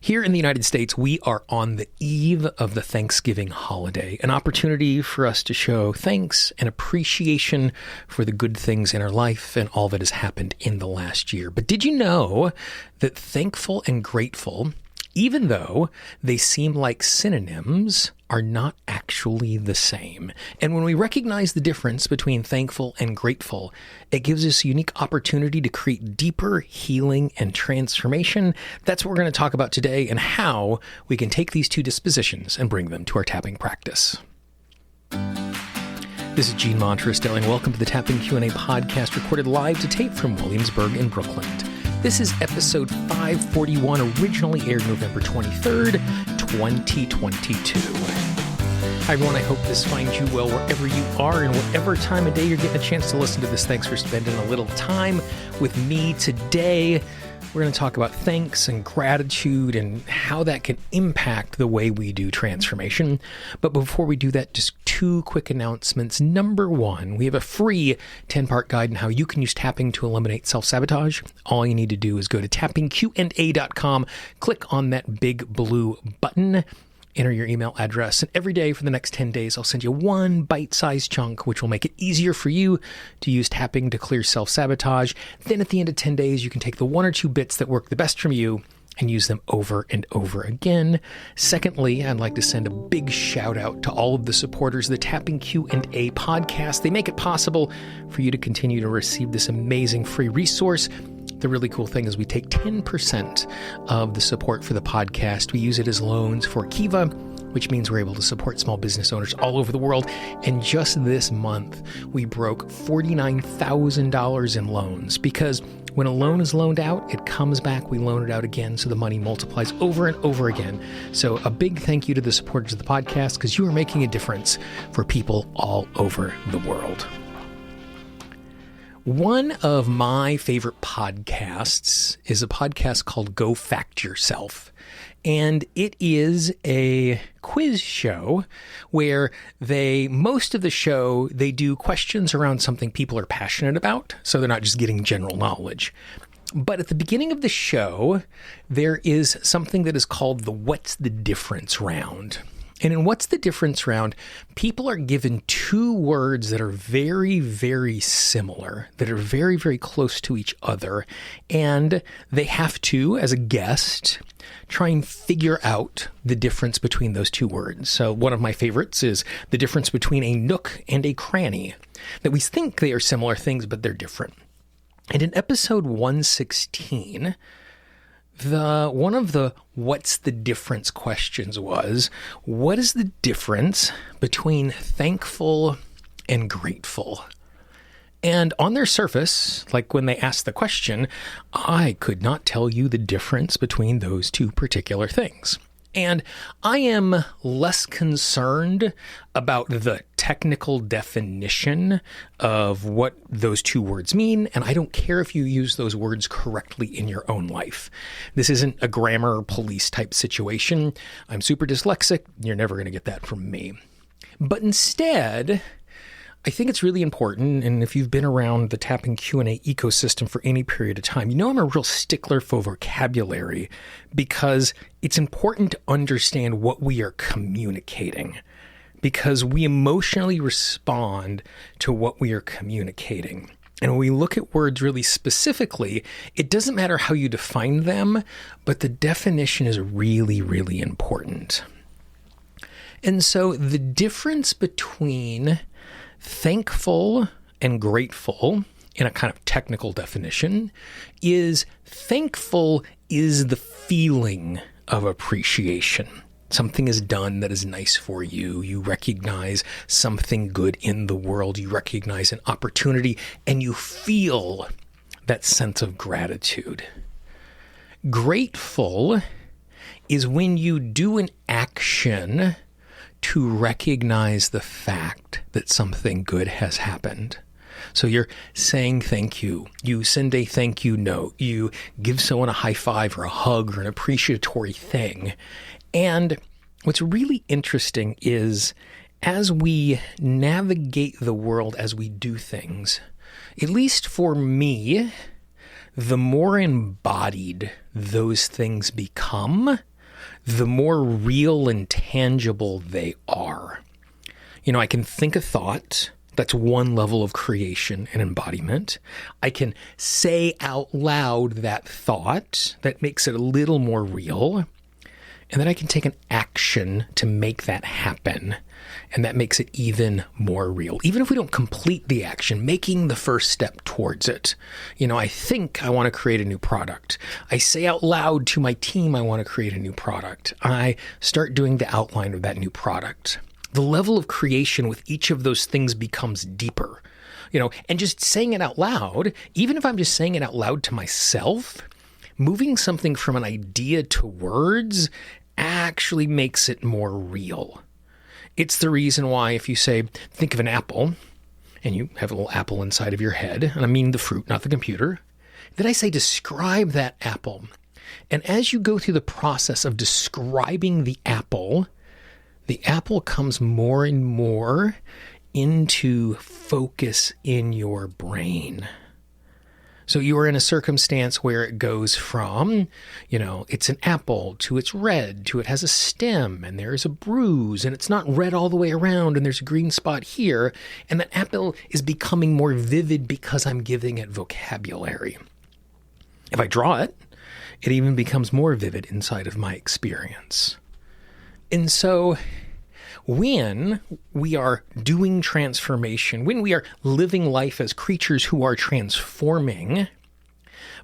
Here in the United States, we are on the eve of the Thanksgiving holiday, an opportunity for us to show thanks and appreciation for the good things in our life and all that has happened in the last year. But did you know that thankful and grateful, even though they seem like synonyms, are not actually the same? And when we recognize the difference between thankful and grateful, it gives us a unique opportunity to create deeper healing and transformation. That's what we're going to talk about today, and how we can take these two dispositions and bring them to our tapping practice. This is Gene Montrestell, and welcome to the Tapping Q&A podcast, recorded live to tape from Williamsburg in Brooklyn. This is episode 541, originally aired November 23rd, 2022. Hi everyone, I hope this finds you well wherever you are and whatever time of day you're getting a chance to listen to this. Thanks for spending a little time with me today. We're going to talk about thanks and gratitude and how that can impact the way we do transformation. But before we do that, just two quick announcements. Number one, we have a free 10-part guide on how you can use tapping to eliminate self-sabotage. All you need to do is go to tappingqa.com, click on that big blue button, enter your email address, and every day for the next 10 days, I'll send you one bite-sized chunk, which will make it easier for you to use tapping to clear self-sabotage. Then at the end of 10 days, you can take the one or two bits that work the best from you and use them over and over again. Secondly, I'd like to send a big shout out to all of the supporters of the Tapping Q&A podcast. They make it possible for you to continue to receive this amazing free resource. The really cool thing is we take 10% of the support for the podcast. We use it as loans for Kiva, which means we're able to support small business owners all over the world. And just this month, we broke $49,000 in loans, because when a loan is loaned out, it comes back, we loan it out again, so the money multiplies over and over again. So a big thank you to the supporters of the podcast, because you are making a difference for people all over the world. One of my favorite podcasts is a podcast called Go Fact Yourself. And it is a quiz show where most of the show, they do questions around something people are passionate about. So they're not just getting general knowledge. But at the beginning of the show, there is something that is called the What's the Difference round. And in What's the Difference round, people are given two words that are very, very similar, that are very, very close to each other. And they have to, as a guest, try and figure out the difference between those two words. So one of my favorites is the difference between a nook and a cranny, that we think they are similar things, but they're different. And in episode 116, one of the what's the difference questions was, what is the difference between thankful and grateful? And on their surface, like when they asked the question, I could not tell you the difference between those two particular things. And I am less concerned about the technical definition of what those two words mean, and I don't care if you use those words correctly in your own life. This isn't a grammar police type situation. I'm super dyslexic. You're never going to get that from me. But instead, I think it's really important, and if you've been around the Tapping Q&A ecosystem for any period of time, you know I'm a real stickler for vocabulary, because it's important to understand what we are communicating, because we emotionally respond to what we are communicating. And when we look at words really specifically, it doesn't matter how you define them, but the definition is really, really important. And so the difference between thankful and grateful, in a kind of technical definition, is thankful is the feeling of appreciation. Something is done that is nice for you. You recognize something good in the world. You recognize an opportunity, and you feel that sense of gratitude. Grateful is when you do an action to recognize the fact that something good has happened. So you're saying thank you. You send a thank you note. You give someone a high five or a hug or an appreciatory thing. And what's really interesting is, as we navigate the world, as we do things, at least for me, the more embodied those things become, the more real and tangible they are. I can think a thought. That's one level of creation and embodiment. I can say out loud that thought. That makes it a little more real. And then I can take an action to make that happen. And that makes it even more real. Even if we don't complete the action, making the first step towards it. I think I want to create a new product. I say out loud to my team, I want to create a new product. I start doing the outline of that new product. The level of creation with each of those things becomes deeper. And just saying it out loud, even if I'm just saying it out loud to myself, moving something from an idea to words actually makes it more real. It's the reason why if you say, think of an apple, and you have a little apple inside of your head, and I mean the fruit, not the computer, then I say, describe that apple. And as you go through the process of describing the apple comes more and more into focus in your brain. So you are in a circumstance where it goes from, it's an apple to it's red to it has a stem and there's a bruise and it's not red all the way around and there's a green spot here. And that apple is becoming more vivid because I'm giving it vocabulary. If I draw it, it even becomes more vivid inside of my experience. And so when we are doing transformation, when we are living life as creatures who are transforming,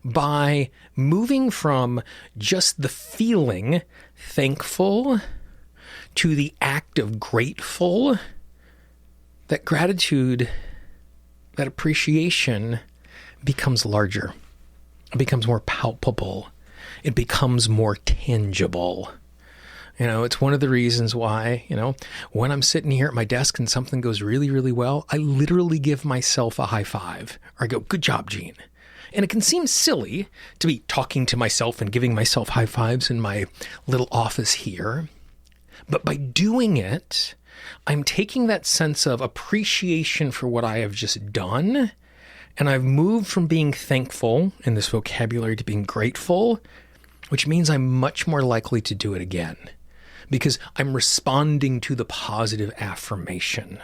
by moving from just the feeling thankful to the act of grateful, that gratitude, that appreciation becomes larger. It becomes more palpable. It becomes more tangible. It's one of the reasons why, when I'm sitting here at my desk and something goes really, really well, I literally give myself a high five. Or I go, good job, Gene. And it can seem silly to be talking to myself and giving myself high fives in my little office here. But by doing it, I'm taking that sense of appreciation for what I have just done. And I've moved from being thankful in this vocabulary to being grateful, which means I'm much more likely to do it again. Because I'm responding to the positive affirmation.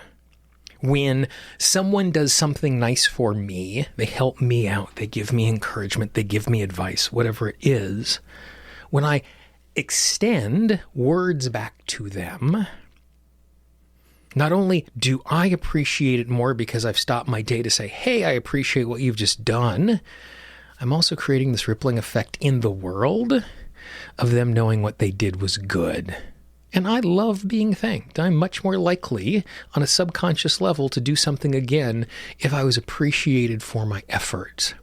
When someone does something nice for me, they help me out, they give me encouragement, they give me advice, whatever it is. When I extend words back to them, not only do I appreciate it more because I've stopped my day to say, hey, I appreciate what you've just done, I'm also creating this rippling effect in the world of them knowing what they did was good. And I love being thanked. I'm much more likely on a subconscious level to do something again if I was appreciated for my effort.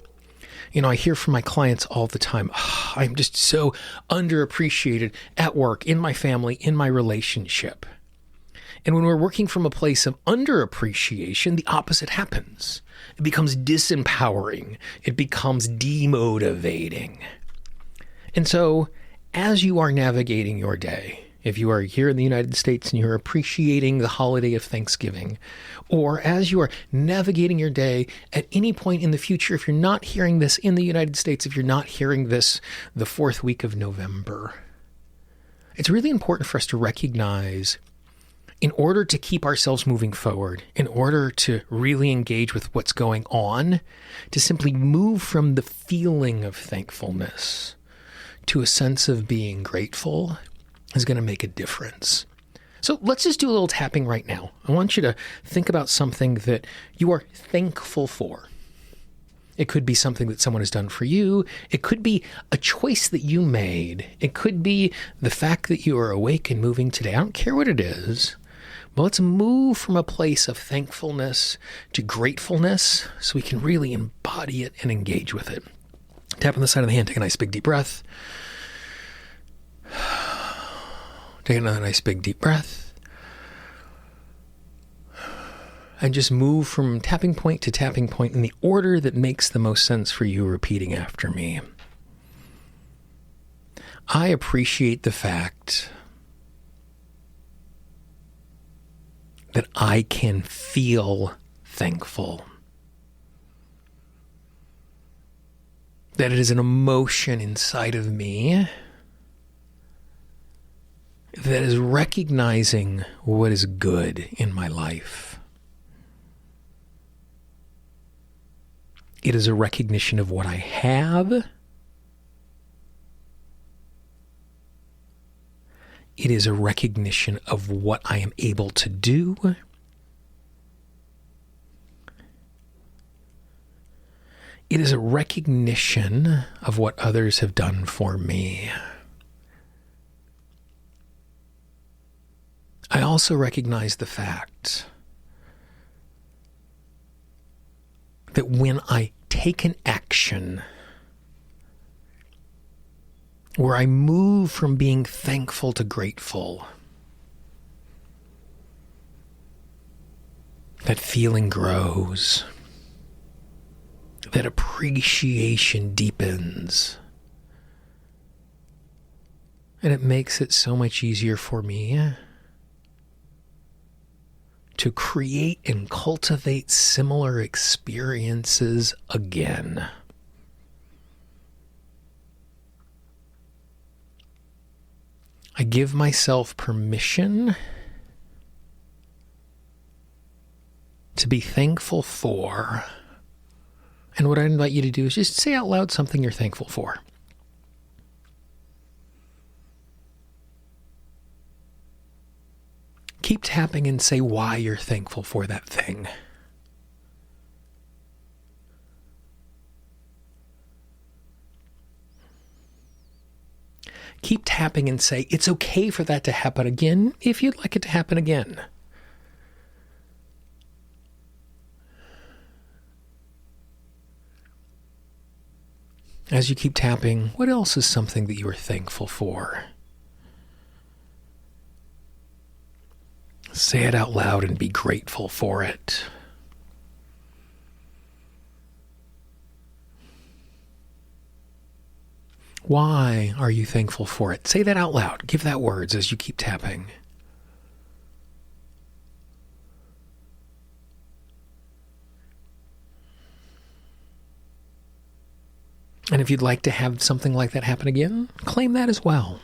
I hear from my clients all the time, I'm just so underappreciated at work, in my family, in my relationship. And when we're working from a place of underappreciation, the opposite happens. It becomes disempowering. It becomes demotivating. And so as you are navigating your day, if you are here in the United States and you're appreciating the holiday of Thanksgiving, or as you are navigating your day at any point in the future, if you're not hearing this in the United States, if you're not hearing this the 4th week of November, it's really important for us to recognize, in order to keep ourselves moving forward, in order to really engage with what's going on, to simply move from the feeling of thankfulness to a sense of being grateful is going to make a difference. So let's just do a little tapping right now. I want you to think about something that you are thankful for. It could be something that someone has done for you. It could be a choice that you made. It could be the fact that you are awake and moving today. I don't care what it is. But let's move from a place of thankfulness to gratefulness so we can really embody it and engage with it. Tap on the side of the hand. Take a nice big deep breath. Take another nice big deep breath. And just move from tapping point to tapping point in the order that makes the most sense for you, repeating after me. I appreciate the fact that I can feel thankful. That it is an emotion inside of me that is recognizing what is good in my life. It is a recognition of what I have. It is a recognition of what I am able to do. It is a recognition of what others have done for me. I also recognize the fact that when I take an action where I move from being thankful to grateful, that feeling grows, that appreciation deepens, and it makes it so much easier for me to create and cultivate similar experiences again. I give myself permission to be thankful for. And what I invite you to do is just say out loud something you're thankful for. Keep tapping and say why you're thankful for that thing. Keep tapping and say it's okay for that to happen again if you'd like it to happen again. As you keep tapping, what else is something that you are thankful for? Say it out loud and be grateful for it. Why are you thankful for it? Say that out loud. Give that words as you keep tapping. And if you'd like to have something like that happen again, claim that as well.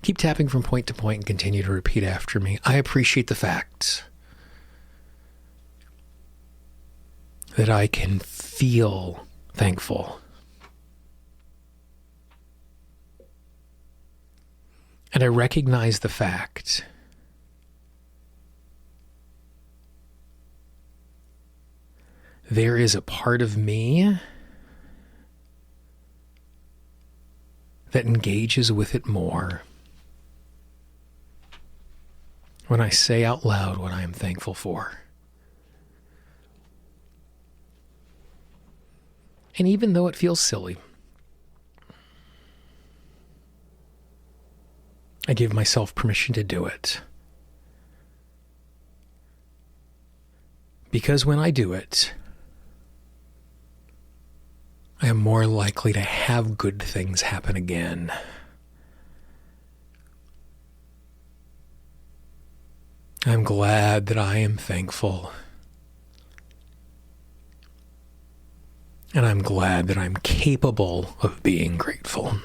Keep tapping from point to point and continue to repeat after me. I appreciate the fact that I can feel thankful. And I recognize the fact there is a part of me that engages with it more when I say out loud what I am thankful for. And even though it feels silly, I give myself permission to do it. Because when I do it, I am more likely to have good things happen again. I'm glad that I am thankful. And I'm glad that I'm capable of being grateful.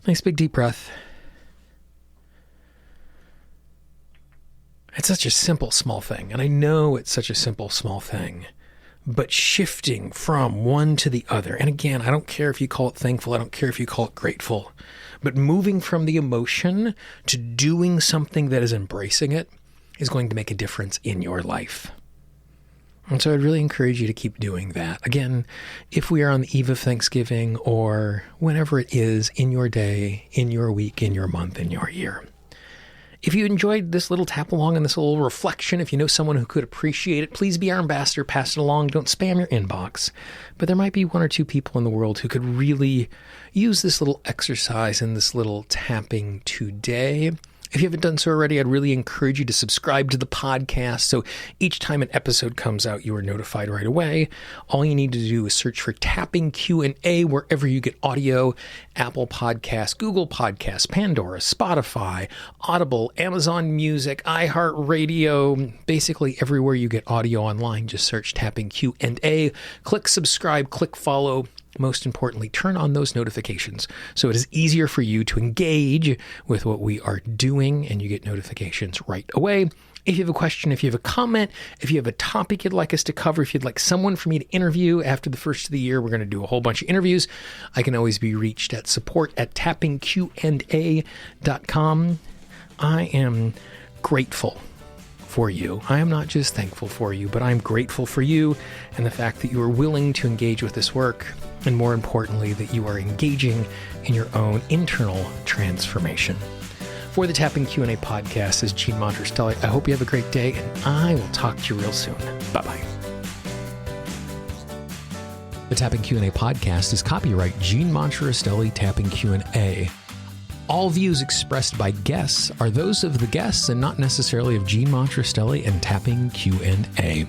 Nice big deep breath. It's such a simple, small thing. And I know it's such a simple, small thing. But shifting from one to the other. And again, I don't care if you call it thankful. I don't care if you call it grateful. But moving from the emotion to doing something that is embracing it is going to make a difference in your life. And so I'd really encourage you to keep doing that. Again, if we are on the eve of Thanksgiving or whenever it is in your day, in your week, in your month, in your year. If you enjoyed this little tap along and this little reflection, if you know someone who could appreciate it, please be our ambassador, pass it along. Don't spam your inbox. But there might be one or two people in the world who could really use this little exercise and this little tapping today. If you haven't done so already, I'd really encourage you to subscribe to the podcast so each time an episode comes out, you are notified right away. All you need to do is search for Tapping Q&A wherever you get audio: Apple Podcasts, Google Podcasts, Pandora, Spotify, Audible, Amazon Music, iHeartRadio, basically everywhere you get audio online. Just search Tapping Q&A, click subscribe, click follow. Most importantly, turn on those notifications so it is easier for you to engage with what we are doing and you get notifications right away. If you have a question, if you have a comment, if you have a topic you'd like us to cover, if you'd like someone for me to interview after the first of the year, we're going to do a whole bunch of interviews. I can always be reached at support@tappingqa.com. I am grateful for you. I am not just thankful for you, but I'm grateful for you and the fact that you are willing to engage with this work, and more importantly, that you are engaging in your own internal transformation. For the Tapping Q&A podcast, this is Gene Montrastelli. I hope you have a great day, and I will talk to you real soon. Bye-bye. The Tapping Q&A podcast is copyright Gene Montrastelli Tapping Q&A. All views expressed by guests are those of the guests and not necessarily of Gene Montrastelli and Tapping Q&A.